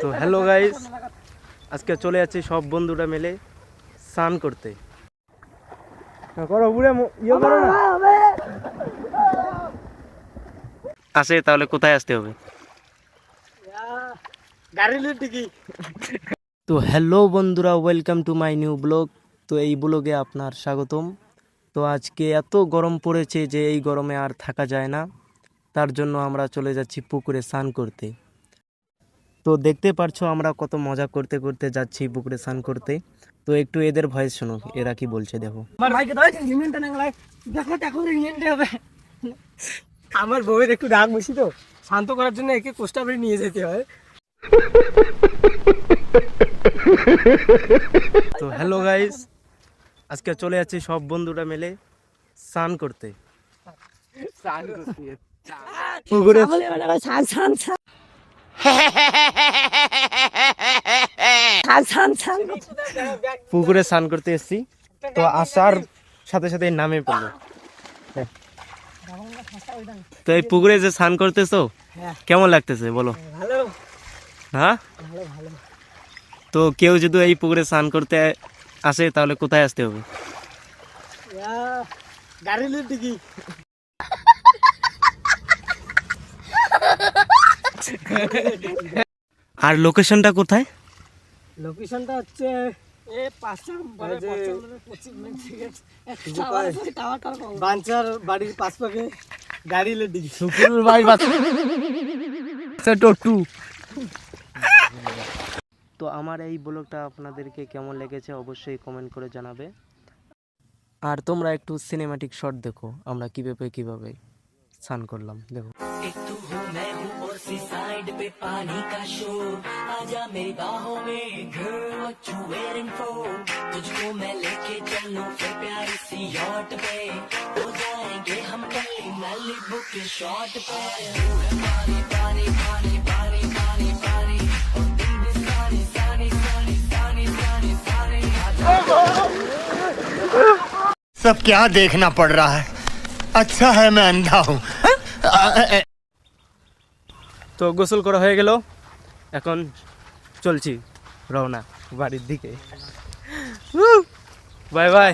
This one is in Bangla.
তো হ্যালো গাইস, আজকে চলে যাচ্ছি সব বন্ধুরা মিলে স্নান করতে। করো বুড়ে ইয়ে করো না। আসে তাহলে কোথায় আসতে হবে? তো হ্যালো বন্ধুরা, welcome to my new blog. তো এই ব্লগে আপনার স্বাগতম। তো আজকে এত গরম পড়েছে যে এই গরমে আর থাকা যায় না, তার জন্য আমরা চলে যাচ্ছি পুকুরে স্নান করতে। তো দেখতে পারছো আমরা কত মজা করতে করতে যাচ্ছি পুকুরে স্নান করতে। তো একটু এদের ভয়েস শোনো, এরা কি বলছে দেখো। আমার বউয়ের একটু রাগ বেশি, তো শান্ত করার জন্য একে কোষ্টাবরি নিয়ে যেতে হয়। তো হ্যালো গাইস, আজকে চলে যাচ্ছি সব বন্ধুরা মিলে স্নান করতে পুকুরে। পুকুরে স্নান করতে এসেছি, তো আসার সাথে সাথে নামে পড়লো। তো এই পুকুরে যে স্নান করতেছো কেমন লাগতেছে বলো? ভালো। হ্যাঁ, তো কেউ যদি এই পুকুরে স্নান করতে আসে তাহলে কোথায় আসতে হবে? গাড়ির দিকে। আর লোকেশনটা কোথায়? লোকেশনটা হচ্ছে বাঞ্চার বাড়ির পাশ পাকে গাড়ির দিকে। শুকুরের বাড়ির পাশে টট্টু। তো আমার এই ব্লগটা আপনাদেরকে কেমন লেগেছে অবশ্যই কমেন্ট করে জানাবে। আর তোমরা একটু সিনেম্যাটিক শট দেখো, আমরা কিভাবে স্নান করলাম দেখো। एक तू हूँ मैं हूँ और सी साइड पे पानी का शोर आजा मेरी बाहों में girl what you waiting for तुझको मैं लेके चलूं फिर प्यारी सी यॉट पे हो जाएंगे हम कल मैलिबू के शॉट पे तू है पानी पानी पानी पानी पानी पानी और तू भी सानी सानी सानी सानी सानी सानी सब क्या देखना पड़ रहा है। अच्छा है मैं अंधा हूँ। তো গোসল করা হয়ে গেল, এখন চলছি রওনা বাড়ির দিকে। Bye bye.